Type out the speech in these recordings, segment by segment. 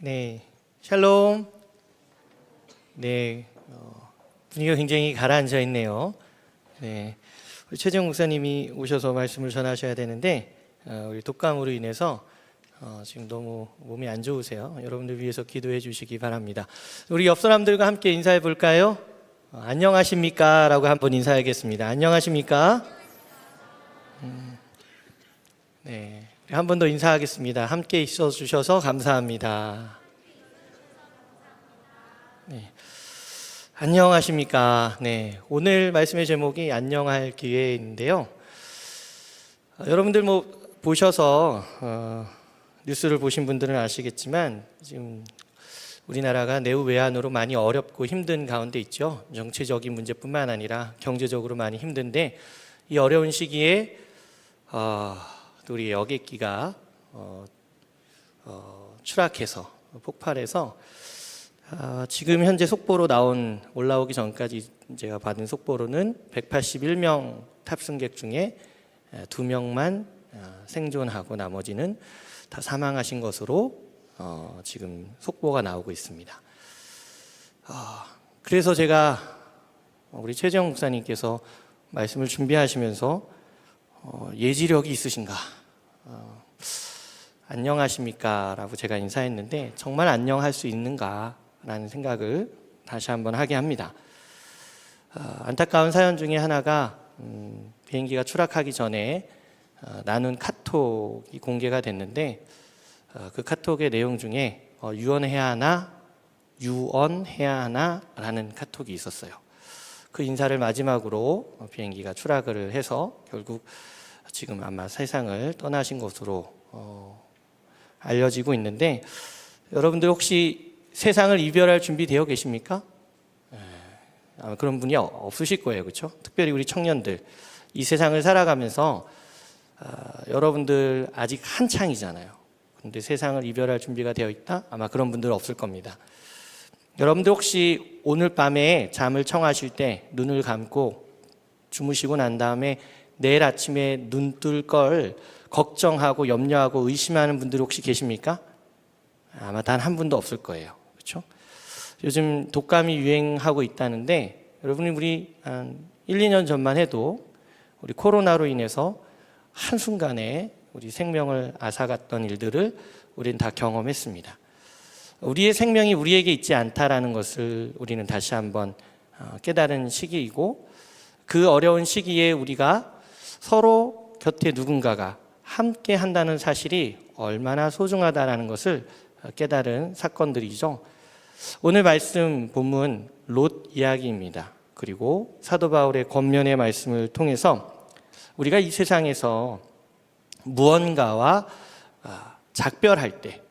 네, 샬롬. 네, 분위기가 굉장히 가라앉아 있네요. 네, 우리 최정 목사님이 오셔서 말씀을 전하셔야 되는데 우리 독감으로 인해서 지금 너무 몸이 안 좋으세요. 여러분들 위해서 기도해 주시기 바랍니다. 우리 옆 사람들과 함께 인사해 볼까요? 안녕하십니까? 라고 한번 인사하겠습니다. 안녕하십니까? 네, 한 번 더 인사하겠습니다. 함께 있어 주셔서 감사합니다. 네, 안녕하십니까? 네, 오늘 말씀의 제목이 안녕할 기회인데요. 여러분들 보셔서 뉴스를 보신 분들은 아시겠지만 지금 우리나라가 내후외환으로 많이 어렵고 힘든 가운데 있죠. 정치적인 문제뿐만 아니라 경제적으로 많이 힘든데 이 어려운 시기에 또 우리 여객기가 추락해서 폭발해서 지금 현재 속보로 올라오기 전까지 제가 받은 속보로는 181명 탑승객 중에 2명만 생존하고 나머지는 다 사망하신 것으로 지금 속보가 나오고 있습니다. 그래서 제가 우리 최재형 목사님께서 말씀을 준비하시면서 예지력이 있으신가? 안녕하십니까? 라고 제가 인사했는데 정말 안녕할 수 있는가? 라는 생각을 다시 한번 하게 합니다. 안타까운 사연 중에 하나가 비행기가 추락하기 전에 나눈 카톡이 공개가 됐는데 그 카톡의 내용 중에 유언해야 하나 라는 카톡이 있었어요. 그 인사를 마지막으로 비행기가 추락을 해서 결국 지금 아마 세상을 떠나신 것으로 알려지고 있는데 여러분들 혹시 세상을 이별할 준비 되어 계십니까? 아마 그런 분이 없으실 거예요, 그렇죠? 특별히 우리 청년들 이 세상을 살아가면서 여러분들 아직 한창이잖아요. 그런데 세상을 이별할 준비가 되어 있다? 아마 그런 분들 없을 겁니다. 여러분들 혹시 오늘 밤에 잠을 청하실 때 눈을 감고 주무시고 난 다음에 내일 아침에 눈 뜰 걸 걱정하고 염려하고 의심하는 분들 혹시 계십니까? 아마 단 한 분도 없을 거예요. 그렇죠? 요즘 독감이 유행하고 있다는데 여러분이 우리 한 1, 2년 전만 해도 우리 코로나로 인해서 한순간에 우리 생명을 앗아갔던 일들을 우리는 다 경험했습니다. 우리의 생명이 우리에게 있지 않다라는 것을 우리는 다시 한번 깨달은 시기이고 그 어려운 시기에 우리가 서로 곁에 누군가가 함께 한다는 사실이 얼마나 소중하다라는 것을 깨달은 사건들이죠. 오늘 말씀 본문 롯 이야기입니다. 그리고 사도 바울의 권면의 말씀을 통해서 우리가 이 세상에서 무언가와 작별할 때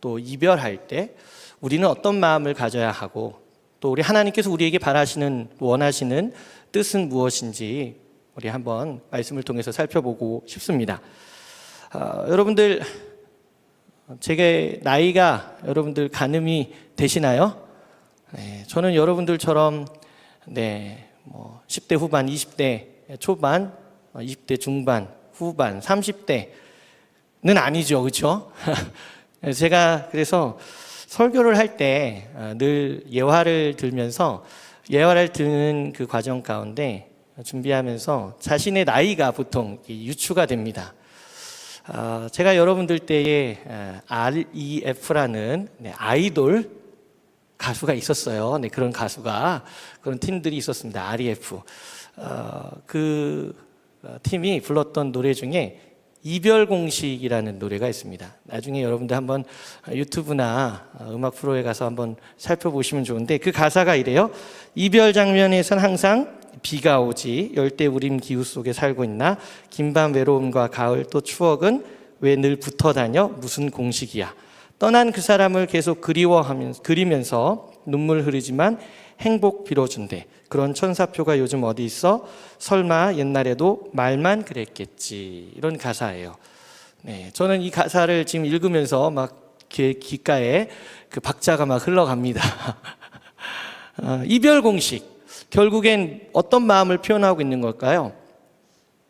또 이별할 때 우리는 어떤 마음을 가져야 하고 또 우리 하나님께서 우리에게 원하시는 뜻은 무엇인지 우리 한번 말씀을 통해서 살펴보고 싶습니다. 여러분들 제게 나이가 여러분들 가늠이 되시나요? 네, 저는 여러분들처럼 10대 후반, 20대 초반, 20대 중반, 후반, 30대는 아니죠, 그렇죠? 제가 그래서 설교를 할 때 늘 예화를 들면서 예화를 듣는 그 과정 가운데 준비하면서 자신의 나이가 보통 유추가 됩니다. 제가 여러분들 때에 REF라는 아이돌 가수가 있었어요. 네, 그런 팀들이 있었습니다. REF. 그 팀이 불렀던 노래 중에 이별 공식이라는 노래가 있습니다. 나중에 여러분들 한번 유튜브나 음악 프로에 가서 한번 살펴보시면 좋은데 그 가사가 이래요. 이별 장면에선 항상 비가 오지 열대우림 기후 속에 살고 있나 긴밤 외로움과 가을 또 추억은 왜 늘 붙어 다녀 무슨 공식이야 떠난 그 사람을 계속 그리면서 눈물 흐르지만 행복 빌어준대 그런 천사표가 요즘 어디 있어 설마 옛날에도 말만 그랬겠지 이런 가사예요. 네, 저는 이 가사를 지금 읽으면서 막 귓가에 그 박자가 막 흘러갑니다. 이별 공식 결국엔 어떤 마음을 표현하고 있는 걸까요?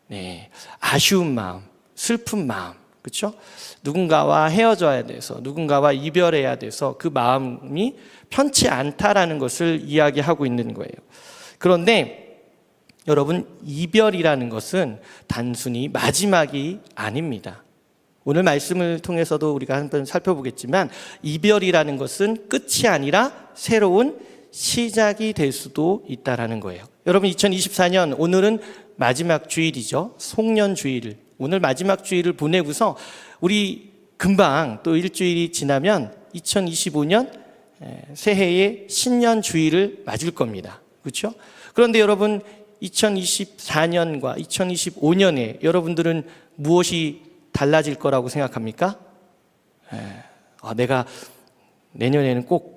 네, 아쉬운 마음, 슬픈 마음, 그렇죠? 누군가와 헤어져야 돼서, 누군가와 이별해야 돼서 그 마음이 편치 않다라는 것을 이야기하고 있는 거예요. 그런데 여러분, 이별이라는 것은 단순히 마지막이 아닙니다. 오늘 말씀을 통해서도 우리가 한번 살펴보겠지만, 이별이라는 것은 끝이 아니라 새로운 시작이 될 수도 있다라는 거예요. 여러분, 2024년 오늘은 마지막 주일이죠. 송년주일. 오늘 마지막 주일을 보내고서 우리 금방 또 일주일이 지나면 2025년 새해의 신년주일을 맞을 겁니다. 그렇죠? 그런데 여러분, 2024년과 2025년에 여러분들은 무엇이 달라질 거라고 생각합니까? 내가 내년에는 꼭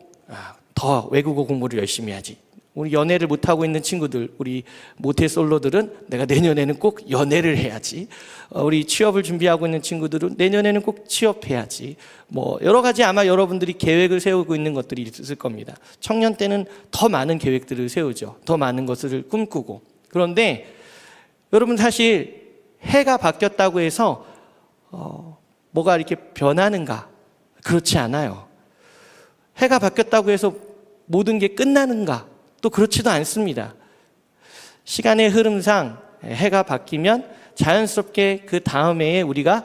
더 외국어 공부를 열심히 해야지. 우리 연애를 못하고 있는 친구들, 우리 모태솔로들은 내가 내년에는 꼭 연애를 해야지. 우리 취업을 준비하고 있는 친구들은 내년에는 꼭 취업해야지. 뭐 여러 가지 아마 여러분들이 계획을 세우고 있는 것들이 있을 겁니다. 청년 때는 더 많은 계획들을 세우죠. 더 많은 것을 꿈꾸고. 그런데 여러분, 사실 해가 바뀌었다고 해서 뭐가 이렇게 변하는가? 그렇지 않아요. 해가 바뀌었다고 해서 모든 게 끝나는가? 또 그렇지도 않습니다. 시간의 흐름상 해가 바뀌면 자연스럽게 그 다음 해에 우리가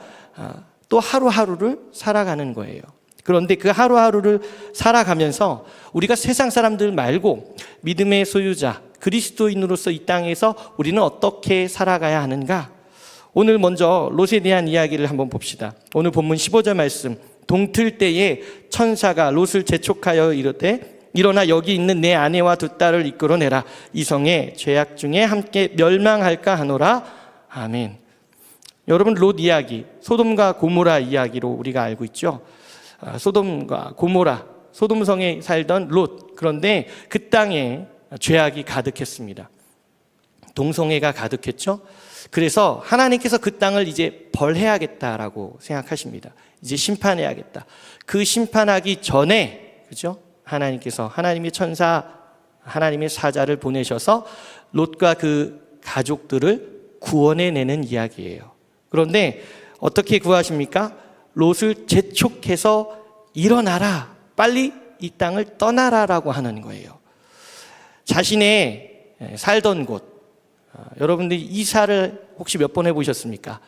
또 하루하루를 살아가는 거예요. 그런데 그 하루하루를 살아가면서 우리가 세상 사람들 말고 믿음의 소유자, 그리스도인으로서 이 땅에서 우리는 어떻게 살아가야 하는가? 오늘 먼저 롯에 대한 이야기를 한번 봅시다. 오늘 본문 15절 말씀. 동틀 때에 천사가 롯을 재촉하여 이르되 일어나 여기 있는 내 아내와 두 딸을 이끌어내라. 이성의 죄악 중에 함께 멸망할까 하노라. 아멘. 여러분, 롯 이야기, 소돔과 고모라 이야기로 우리가 알고 있죠. 소돔과 고모라, 소돔성에 살던 롯. 그런데 그 땅에 죄악이 가득했습니다. 동성애가 가득했죠. 그래서 하나님께서 그 땅을 이제 벌해야겠다라고 생각하십니다. 이제 심판해야겠다. 그 심판하기 전에, 그죠? 하나님께서 하나님의 천사, 하나님의 사자를 보내셔서 롯과 그 가족들을 구원해내는 이야기예요. 그런데 어떻게 구하십니까? 롯을 재촉해서 일어나라, 빨리 이 땅을 떠나라라고 하는 거예요. 자신의 살던 곳, 여러분들이 이사를 혹시 몇 번 해보셨습니까?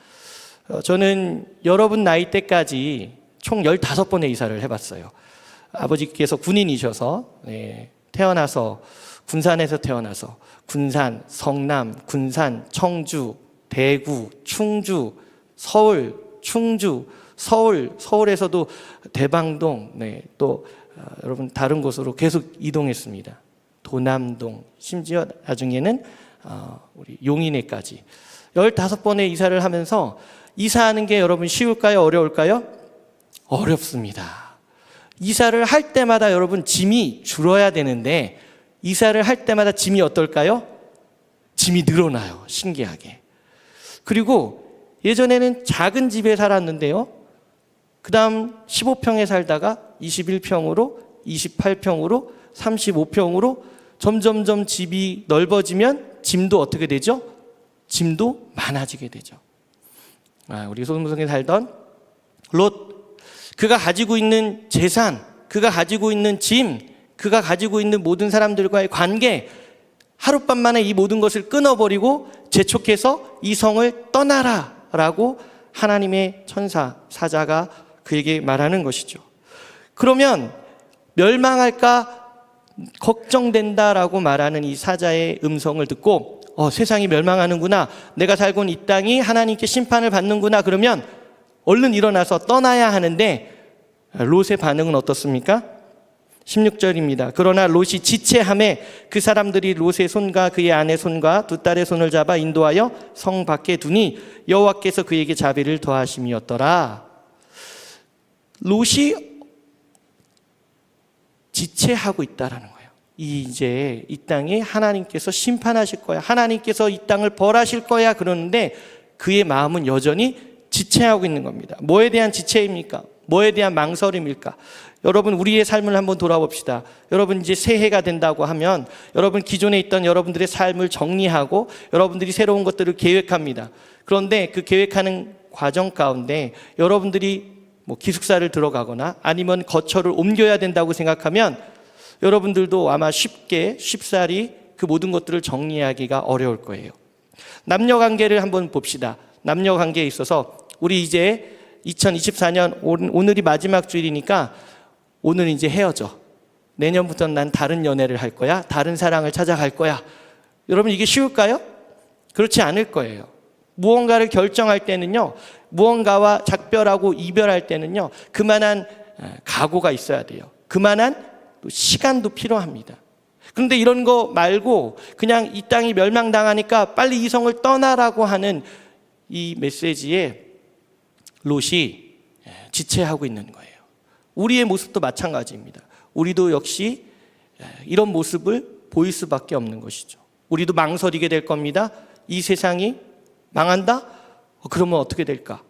저는 여러분 나이 때까지 총 15번의 이사를 해봤어요. 아버지께서 군인이셔서 태어나서 군산에서 태어나서 군산, 성남, 군산, 청주, 대구, 충주, 서울, 충주, 서울에서도 대방동, 또 여러분 다른 곳으로 계속 이동했습니다. 도남동, 심지어 나중에는 우리 용인에까지 15번의 이사를 하면서, 이사하는 게 여러분 쉬울까요? 어려울까요? 어렵습니다. 이사를 할 때마다 여러분 짐이 줄어야 되는데, 이사를 할 때마다 짐이 어떨까요? 짐이 늘어나요. 신기하게. 그리고 예전에는 작은 집에 살았는데요, 그 다음 15평에 살다가 21평으로 28평으로 35평으로 점점점 집이 넓어지면 짐도 어떻게 되죠? 짐도 많아지게 되죠. 우리 소돔성에 살던 롯, 그가 가지고 있는 재산, 그가 가지고 있는 짐, 그가 가지고 있는 모든 사람들과의 관계, 하룻밤 만에 이 모든 것을 끊어버리고 재촉해서 이 성을 떠나라 라고 하나님의 천사, 사자가 그에게 말하는 것이죠. 그러면 멸망할까 걱정된다라고 말하는 이 사자의 음성을 듣고 세상이 멸망하는구나, 내가 살고 있는 이 땅이 하나님께 심판을 받는구나, 그러면 얼른 일어나서 떠나야 하는데, 롯의 반응은 어떻습니까? 16절입니다. 그러나 롯이 지체하매 그 사람들이 롯의 손과 그의 아내 손과 두 딸의 손을 잡아 인도하여 성 밖에 두니 여호와께서 그에게 자비를 더하심이었더라. 롯이 지체하고 있다라는 거예요. 이제 이 땅에 하나님께서 심판하실 거야, 하나님께서 이 땅을 벌하실 거야, 그러는데 그의 마음은 여전히 지체하고 있는 겁니다. 뭐에 대한 지체입니까? 뭐에 대한 망설임일까? 여러분, 우리의 삶을 한번 돌아봅시다. 여러분, 이제 새해가 된다고 하면 여러분 기존에 있던 여러분들의 삶을 정리하고 여러분들이 새로운 것들을 계획합니다. 그런데 그 계획하는 과정 가운데 여러분들이 뭐 기숙사를 들어가거나 아니면 거처를 옮겨야 된다고 생각하면 여러분들도 아마 쉽사리 그 모든 것들을 정리하기가 어려울 거예요. 남녀 관계를 한번 봅시다. 남녀 관계에 있어서 우리 이제 2024년 오늘이 마지막 주일이니까 오늘 이제 헤어져. 내년부터는 난 다른 연애를 할 거야. 다른 사랑을 찾아갈 거야. 여러분 이게 쉬울까요? 그렇지 않을 거예요. 무언가를 결정할 때는요, 무언가와 작별하고 이별할 때는요, 그만한 각오가 있어야 돼요. 그만한 또 시간도 필요합니다. 그런데 이런 거 말고 그냥 이 땅이 멸망당하니까 빨리 이 성을 떠나라고 하는 이 메시지에 롯이 지체하고 있는 거예요. 우리의 모습도 마찬가지입니다. 우리도 역시 이런 모습을 보일 수밖에 없는 것이죠. 우리도 망설이게 될 겁니다. 이 세상이 망한다? 그러면 어떻게 될까?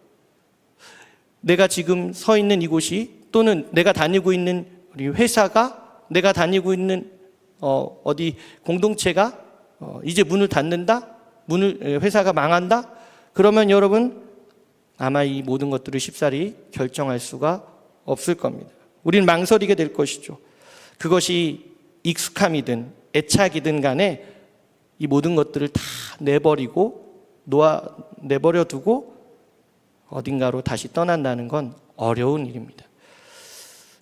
내가 지금 서 있는 이곳이, 또는 내가 다니고 있는 우리 회사가, 내가 다니고 있는 어디 공동체가 이제 문을 닫는다? 회사가 망한다? 그러면 여러분 아마 이 모든 것들을 쉽사리 결정할 수가 없을 겁니다. 우리는 망설이게 될 것이죠. 그것이 익숙함이든 애착이든 간에 이 모든 것들을 다 내버려 두고 어딘가로 다시 떠난다는 건 어려운 일입니다.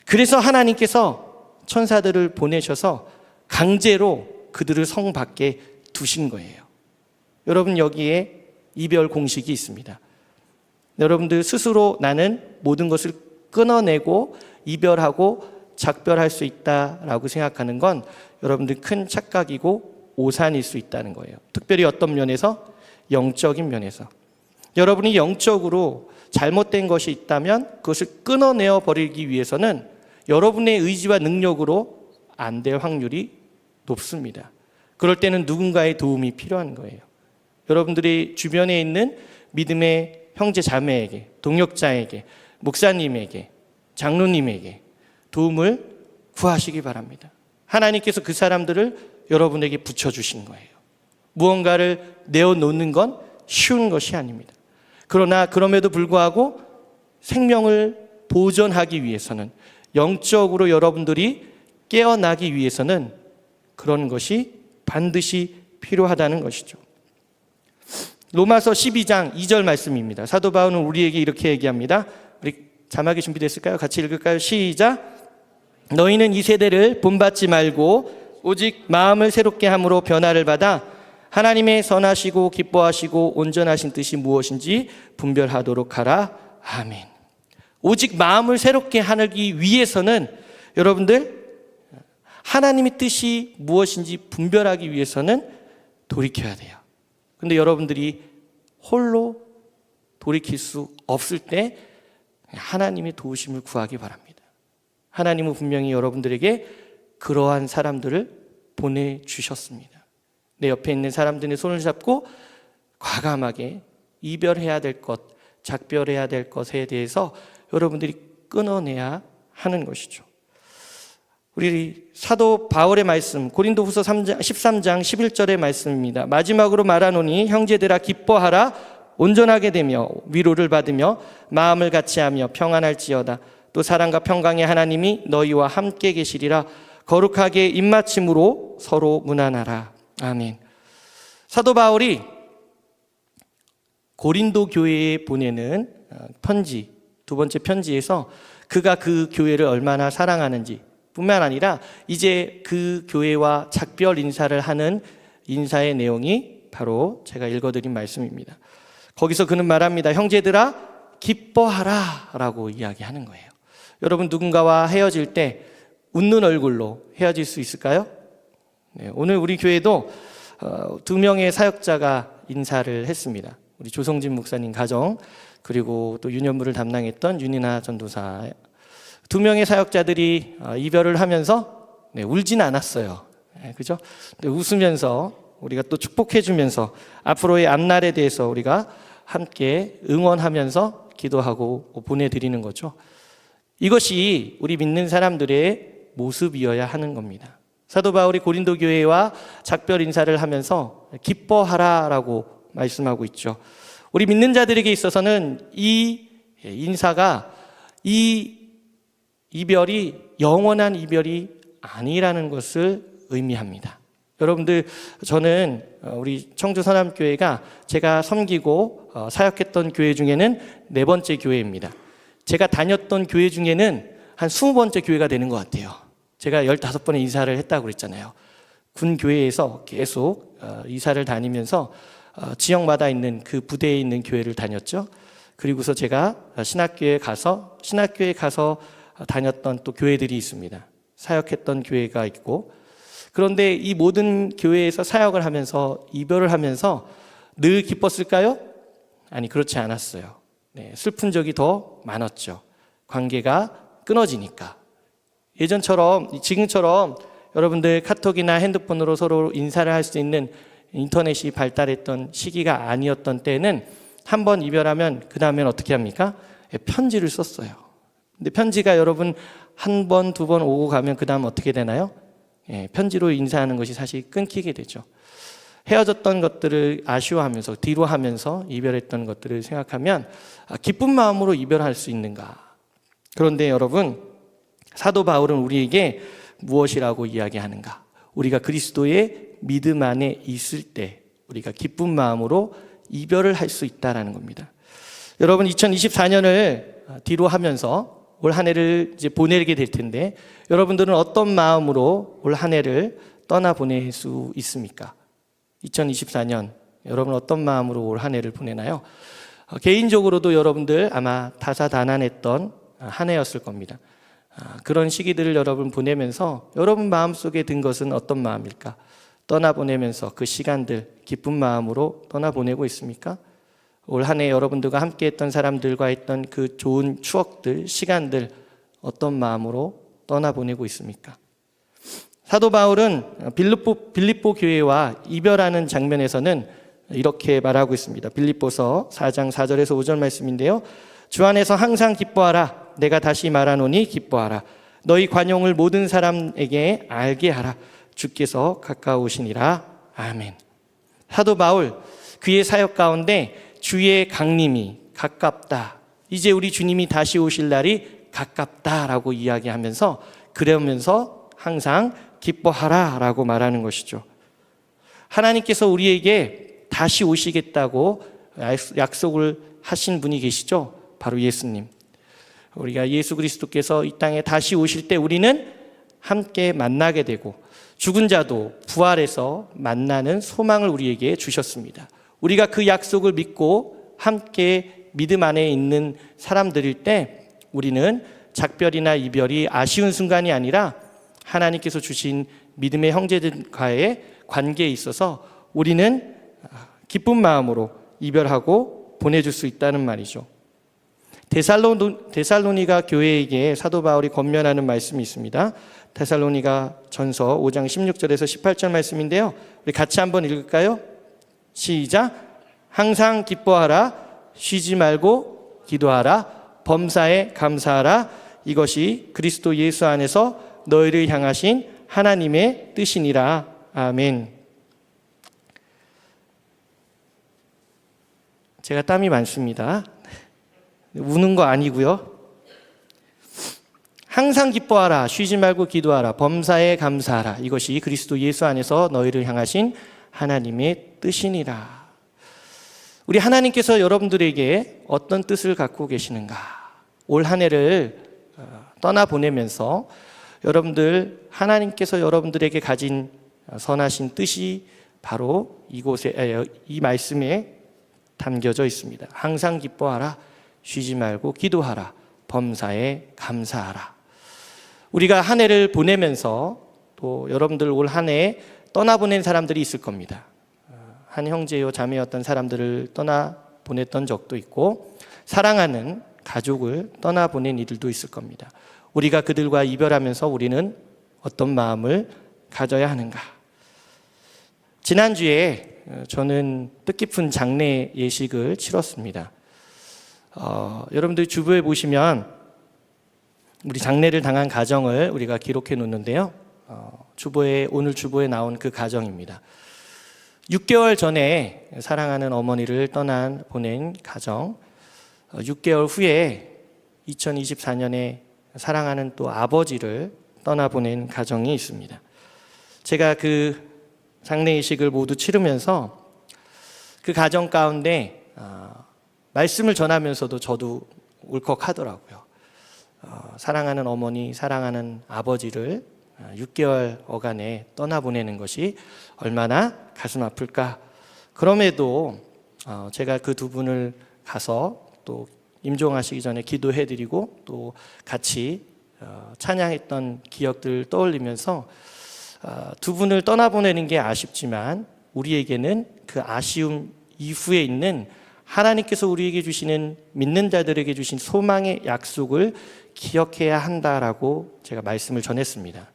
그래서 하나님께서 천사들을 보내셔서 강제로 그들을 성 밖에 두신 거예요. 여러분 여기에 이별 공식이 있습니다. 여러분들 스스로 나는 모든 것을 끊어내고 이별하고 작별할 수 있다라고 생각하는 건 여러분들 큰 착각이고 오산일 수 있다는 거예요. 특별히 어떤 면에서? 영적인 면에서. 여러분이 영적으로 잘못된 것이 있다면 그것을 끊어내어 버리기 위해서는 여러분의 의지와 능력으로 안 될 확률이 높습니다. 그럴 때는 누군가의 도움이 필요한 거예요. 여러분들이 주변에 있는 믿음의 형제 자매에게, 동역자에게, 목사님에게, 장로님에게 도움을 구하시기 바랍니다. 하나님께서 그 사람들을 여러분에게 붙여주신 거예요. 무언가를 내어놓는 건 쉬운 것이 아닙니다. 그러나 그럼에도 불구하고 생명을 보존하기 위해서는, 영적으로 여러분들이 깨어나기 위해서는 그런 것이 반드시 필요하다는 것이죠. 로마서 12장 2절 말씀입니다. 사도 바울은 우리에게 이렇게 얘기합니다. 우리 자막이 준비됐을까요? 같이 읽을까요? 시작. 너희는 이 세대를 본받지 말고 오직 마음을 새롭게 함으로 변화를 받아 하나님의 선하시고 기뻐하시고 온전하신 뜻이 무엇인지 분별하도록 하라. 아멘. 오직 마음을 새롭게 하기 위해서는 여러분들 하나님의 뜻이 무엇인지 분별하기 위해서는 돌이켜야 돼요. 근데 여러분들이 홀로 돌이킬 수 없을 때 하나님의 도우심을 구하기 바랍니다. 하나님은 분명히 여러분들에게 그러한 사람들을 보내주셨습니다. 내 옆에 있는 사람들의 손을 잡고 과감하게 이별해야 될 것, 작별해야 될 것에 대해서 여러분들이 끊어내야 하는 것이죠. 우리 사도 바울의 말씀, 고린도후서 13장 11절의 말씀입니다. 마지막으로 말하노니 형제들아 기뻐하라. 온전하게 되며 위로를 받으며 마음을 같이하며 평안할지어다. 또 사랑과 평강의 하나님이 너희와 함께 계시리라. 거룩하게 입맞춤으로 서로 문안하라. 아멘. 사도 바울이 고린도 교회에 보내는 편지, 두 번째 편지에서 그가 그 교회를 얼마나 사랑하는지 뿐만 아니라 이제 그 교회와 작별 인사를 하는 인사의 내용이 바로 제가 읽어드린 말씀입니다. 거기서 그는 말합니다. 형제들아 기뻐하라 라고 이야기하는 거예요. 여러분 누군가와 헤어질 때 웃는 얼굴로 헤어질 수 있을까요? 네, 오늘 우리 교회도 2명의 사역자가 인사를 했습니다. 우리 조성진 목사님 가정, 그리고 또 유년부를 담당했던 윤이나 전도사, 2명의 사역자들이 이별을 하면서 울진 않았어요. 그죠? 웃으면서 우리가 또 축복해주면서 앞으로의 앞날에 대해서 우리가 함께 응원하면서 기도하고 보내드리는 거죠. 이것이 우리 믿는 사람들의 모습이어야 하는 겁니다. 사도 바울이 고린도 교회와 작별 인사를 하면서 기뻐하라라고 말씀하고 있죠. 우리 믿는 자들에게 있어서는 이 인사가, 이 이별이 영원한 이별이 아니라는 것을 의미합니다. 여러분들, 저는 우리 청주선암교회가 제가 섬기고 사역했던 교회 중에는 4번째 교회입니다. 제가 다녔던 교회 중에는 한 20번째 교회가 되는 것 같아요. 제가 15번의 이사를 했다고 그랬잖아요. 군 교회에서 계속 이사를 다니면서 지역마다 있는 그 부대에 있는 교회를 다녔죠. 그리고서 제가 신학교에 가서 다녔던 또 교회들이 있습니다. 사역했던 교회가 있고, 그런데 이 모든 교회에서 사역을 하면서 이별을 하면서 늘 기뻤을까요? 아니, 그렇지 않았어요. 슬픈 적이 더 많았죠. 관계가 끊어지니까. 예전처럼, 지금처럼 여러분들 카톡이나 핸드폰으로 서로 인사를 할 수 있는 인터넷이 발달했던 시기가 아니었던 때는 한 번 이별하면 그 다음엔 어떻게 합니까? 편지를 썼어요. 근데 편지가 여러분 한 번, 두 번 오고 가면 그 다음 어떻게 되나요? 편지로 인사하는 것이 사실 끊기게 되죠. 헤어졌던 것들을 아쉬워하면서, 뒤로 하면서 이별했던 것들을 생각하면 기쁜 마음으로 이별할 수 있는가? 그런데 여러분, 사도 바울은 우리에게 무엇이라고 이야기하는가? 우리가 그리스도의 믿음 안에 있을 때 우리가 기쁜 마음으로 이별을 할 수 있다는 겁니다. 여러분, 2024년을 뒤로 하면서 올 한 해를 이제 보내게 될 텐데, 여러분들은 어떤 마음으로 올 한 해를 떠나보낼 수 있습니까? 2024년 여러분 어떤 마음으로 올 한 해를 보내나요? 개인적으로도 여러분들 아마 다사다난했던 한 해였을 겁니다. 그런 시기들을 여러분 보내면서 여러분 마음속에 든 것은 어떤 마음일까? 떠나보내면서 그 시간들 기쁜 마음으로 떠나보내고 있습니까? 올 한 해 여러분들과 함께 했던 사람들과 했던 그 좋은 추억들, 시간들 어떤 마음으로 떠나보내고 있습니까? 사도 바울은 빌립보 교회와 이별하는 장면에서는 이렇게 말하고 있습니다. 빌립보서 4장 4절에서 5절 말씀인데요. 주 안에서 항상 기뻐하라. 내가 다시 말하노니 기뻐하라. 너희 관용을 모든 사람에게 알게 하라. 주께서 가까우시니라. 아멘. 사도 바울, 그의 사역 가운데 주의 강림이 가깝다. 이제 우리 주님이 다시 오실 날이 가깝다라고 이야기하면서, 그러면서 항상 기뻐하라라고 말하는 것이죠. 하나님께서 우리에게 다시 오시겠다고 약속을 하신 분이 계시죠. 바로 예수님. 우리가 예수 그리스도께서 이 땅에 다시 오실 때 우리는 함께 만나게 되고, 죽은 자도 부활해서 만나는 소망을 우리에게 주셨습니다. 우리가 그 약속을 믿고 함께 믿음 안에 있는 사람들일 때 우리는 작별이나 이별이 아쉬운 순간이 아니라 하나님께서 주신 믿음의 형제들과의 관계에 있어서 우리는 기쁜 마음으로 이별하고 보내줄 수 있다는 말이죠. 데살로니가 교회에게 사도 바울이 권면하는 말씀이 있습니다. 데살로니가 전서 5장 16절에서 18절 말씀인데요. 우리 같이 한번 읽을까요? 시작. 항상 기뻐하라. 쉬지 말고 기도하라. 범사에 감사하라. 이것이 그리스도 예수 안에서 너희를 향하신 하나님의 뜻이니라. 아멘. 제가 땀이 많습니다. 우는 거 아니고요. 항상 기뻐하라. 쉬지 말고 기도하라. 범사에 감사하라. 이것이 그리스도 예수 안에서 너희를 향하신 하나님의 뜻이니라. 우리 하나님께서 여러분들에게 어떤 뜻을 갖고 계시는가? 올 한 해를 떠나보내면서 여러분들, 하나님께서 여러분들에게 가진 선하신 뜻이 바로 이곳에, 이 말씀에 담겨져 있습니다. 항상 기뻐하라. 쉬지 말고 기도하라. 범사에 감사하라. 우리가 한 해를 보내면서 또 여러분들 올 한 해 떠나보낸 사람들이 있을 겁니다. 한 형제요 자매였던 사람들을 떠나보냈던 적도 있고, 사랑하는 가족을 떠나보낸 이들도 있을 겁니다. 우리가 그들과 이별하면서 우리는 어떤 마음을 가져야 하는가? 지난주에 저는 뜻깊은 장례 예식을 치렀습니다. 여러분들 주부에 보시면 우리 장례를 당한 가정을 우리가 기록해 놓는데요. 오늘 주보에 나온 그 가정입니다. 6개월 전에 사랑하는 어머니를 보낸 가정, 6개월 후에 2024년에 사랑하는 또 아버지를 떠나보낸 가정이 있습니다. 제가 그 장례의식을 모두 치르면서 그 가정 가운데 말씀을 전하면서도 저도 울컥하더라고요. 사랑하는 어머니, 사랑하는 아버지를 6개월 어간에 떠나보내는 것이 얼마나 가슴 아플까. 그럼에도 제가 그 두 분을 가서 또 임종하시기 전에 기도해드리고 또 같이 찬양했던 기억들을 떠올리면서 두 분을 떠나보내는 게 아쉽지만 우리에게는 그 아쉬움 이후에 있는 하나님께서 우리에게 주시는, 믿는 자들에게 주신 소망의 약속을 기억해야 한다라고 제가 말씀을 전했습니다.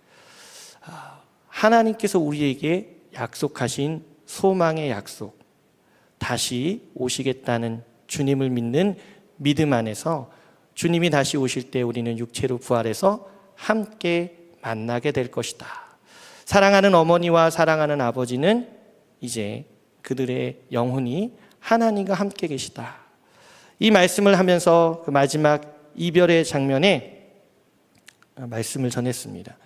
하나님께서 우리에게 약속하신 소망의 약속, 다시 오시겠다는 주님을 믿는 믿음 안에서 주님이 다시 오실 때 우리는 육체로 부활해서 함께 만나게 될 것이다. 사랑하는 어머니와 사랑하는 아버지는 이제 그들의 영혼이 하나님과 함께 계시다. 이 말씀을 하면서 그 마지막 이별의 장면에 말씀을 전했습니다.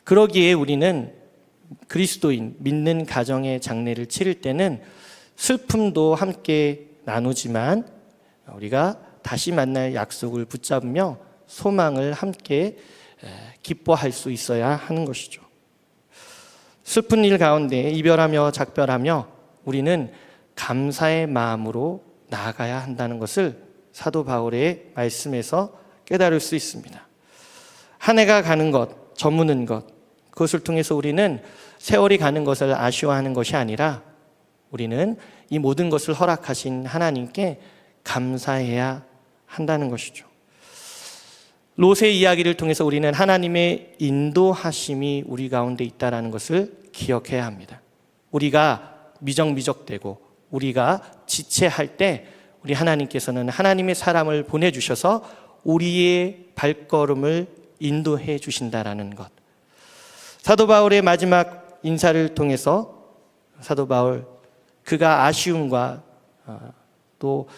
그러기에 우리는 그리스도인, 믿는 가정의 장례를 치를 때는 슬픔도 함께 나누지만 우리가 다시 만날 약속을 붙잡으며 소망을 함께 기뻐할 수 있어야 하는 것이죠. 슬픈 일 가운데 이별하며 작별하며 우리는 감사의 마음으로 나아가야 한다는 것을 사도 바울의 말씀에서 깨달을 수 있습니다. 한 해가 가는 것, 저무는 것, 그것을 통해서 우리는 세월이 가는 것을 아쉬워하는 것이 아니라 우리는 이 모든 것을 허락하신 하나님께 감사해야 한다는 것이죠. 롯의 이야기를 통해서 우리는 하나님의 인도하심이 우리 가운데 있다는 것을 기억해야 합니다. 우리가 미적미적되고 우리가 지체할 때 우리 하나님께서는 하나님의 사람을 보내주셔서 우리의 발걸음을 인도해 주신다라는 것. 사도 바울의 마지막 인사를 통해서 사도 바울, 그가 아쉬움과 또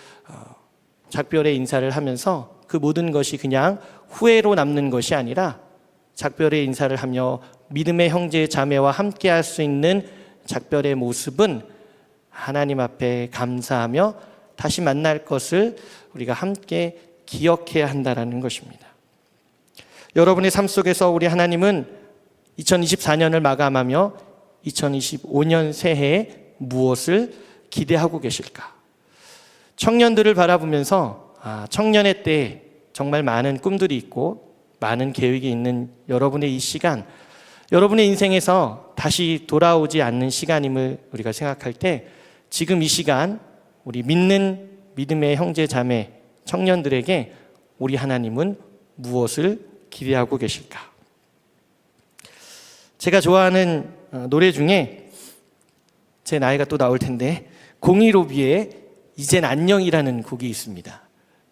작별의 인사를 하면서 그 모든 것이 그냥 후회로 남는 것이 아니라 작별의 인사를 하며 믿음의 형제 자매와 함께 할 수 있는 작별의 모습은 하나님 앞에 감사하며 다시 만날 것을 우리가 함께 기억해야 한다는 것입니다. 여러분의 삶 속에서 우리 하나님은 2024년을 마감하며 2025년 새해에 무엇을 기대하고 계실까? 청년들을 바라보면서 청년의 때 정말 많은 꿈들이 있고 많은 계획이 있는 여러분의 이 시간, 여러분의 인생에서 다시 돌아오지 않는 시간임을 우리가 생각할 때 지금 이 시간 우리 믿는 믿음의 형제 자매 청년들에게 우리 하나님은 무엇을 기대하고 계실까? 제가 좋아하는 노래 중에 제 나이가 또 나올 텐데 015B의 이젠 안녕이라는 곡이 있습니다.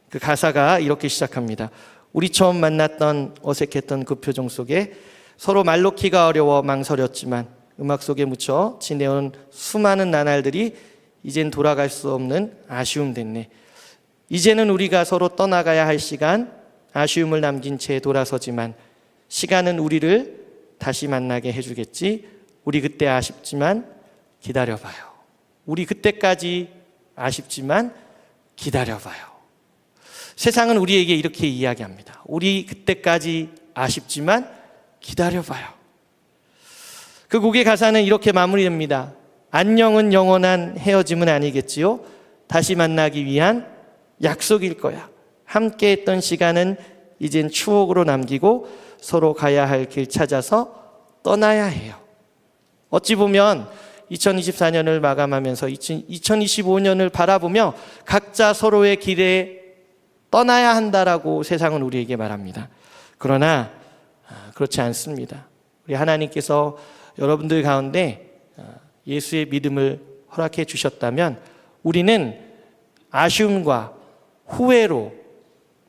그 가사가 이렇게 시작합니다. 우리 처음 만났던 어색했던 그 표정 속에 서로 말 놓기가 어려워 망설였지만 음악 속에 묻혀 지내온 수많은 나날들이 이젠 돌아갈 수 없는 아쉬움 됐네. 이제는 우리가 서로 떠나가야 할 시간, 아쉬움을 남긴 채 돌아서지만 시간은 우리를 다시 만나게 해주겠지. 우리 그때 아쉽지만 기다려봐요. 우리 그때까지 아쉽지만 기다려봐요. 세상은 우리에게 이렇게 이야기합니다. 우리 그때까지 아쉽지만 기다려봐요. 그 곡의 가사는 이렇게 마무리됩니다. 안녕은 영원한 헤어짐은 아니겠지요. 다시 만나기 위한 약속일 거야. 함께 했던 시간은 이젠 추억으로 남기고 서로 가야 할 길 찾아서 떠나야 해요. 어찌 보면 2024년을 마감하면서 2025년을 바라보며 각자 서로의 길에 떠나야 한다라고 세상은 우리에게 말합니다. 그러나 그렇지 않습니다. 우리 하나님께서 여러분들 가운데 예수의 믿음을 허락해 주셨다면 우리는 아쉬움과 후회로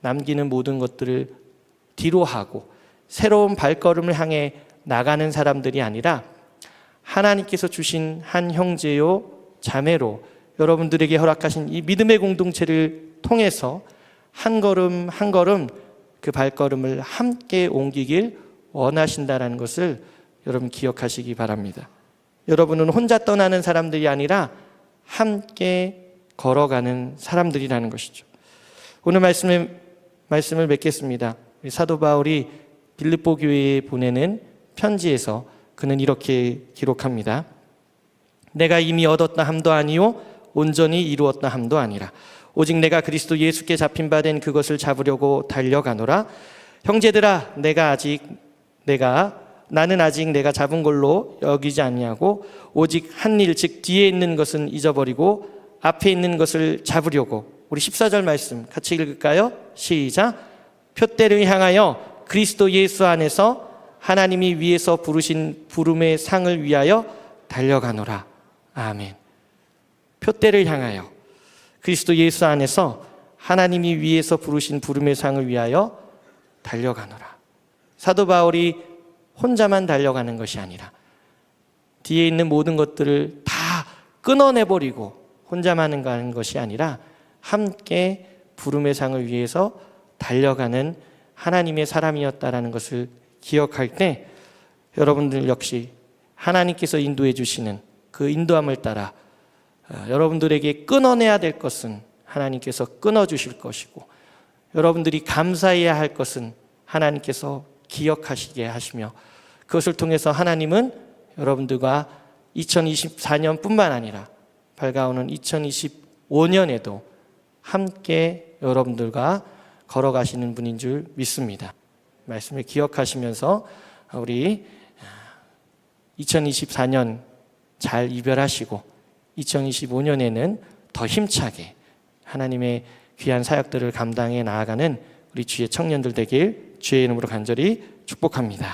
남기는 모든 것들을 뒤로 하고 새로운 발걸음을 향해 나가는 사람들이 아니라 하나님께서 주신 한 형제요 자매로 여러분들에게 허락하신 이 믿음의 공동체를 통해서 한 걸음 한 걸음 그 발걸음을 함께 옮기길 원하신다는 것을 여러분 기억하시기 바랍니다. 여러분은 혼자 떠나는 사람들이 아니라 함께 걸어가는 사람들이라는 것이죠. 오늘 말씀을 맺겠습니다. 사도 바울이 빌립보 교회에 보내는 편지에서 그는 이렇게 기록합니다. 내가 이미 얻었다 함도 아니요 온전히 이루었다 함도 아니라 오직 내가 그리스도 예수께 잡힌 바 된 그것을 잡으려고 달려가노라. 형제들아 나는 아직 내가 잡은 걸로 여기지 아니하고 오직 한 일 즉 뒤에 있는 것은 잊어버리고 앞에 있는 것을 잡으려고. 우리 14절 말씀 같이 읽을까요? 시작. 표대를 향하여 그리스도 예수 안에서 하나님이 위에서 부르신 부름의 상을 위하여 달려가노라. 아멘. 표대를 향하여 그리스도 예수 안에서 하나님이 위에서 부르신 부름의 상을 위하여 달려가노라. 사도 바울이 혼자만 달려가는 것이 아니라 뒤에 있는 모든 것들을 다 끊어내버리고 혼자만 가는 것이 아니라 함께 부름의 상을 위해서 달려가는 하나님의 사람이었다라는 것을 기억할 때 여러분들 역시 하나님께서 인도해 주시는 그 인도함을 따라 여러분들에게 끊어내야 될 것은 하나님께서 끊어주실 것이고 여러분들이 감사해야 할 것은 하나님께서 기억하시게 하시며 그것을 통해서 하나님은 여러분들과 2024년뿐만 아니라 밝아오는 2025년에도 함께 여러분들과 걸어가시는 분인 줄 믿습니다. 말씀을 기억하시면서 우리 2024년 잘 이별하시고 2025년에는 더 힘차게 하나님의 귀한 사역들을 감당해 나아가는 우리 주의 청년들 되길 주의 이름으로 간절히 축복합니다.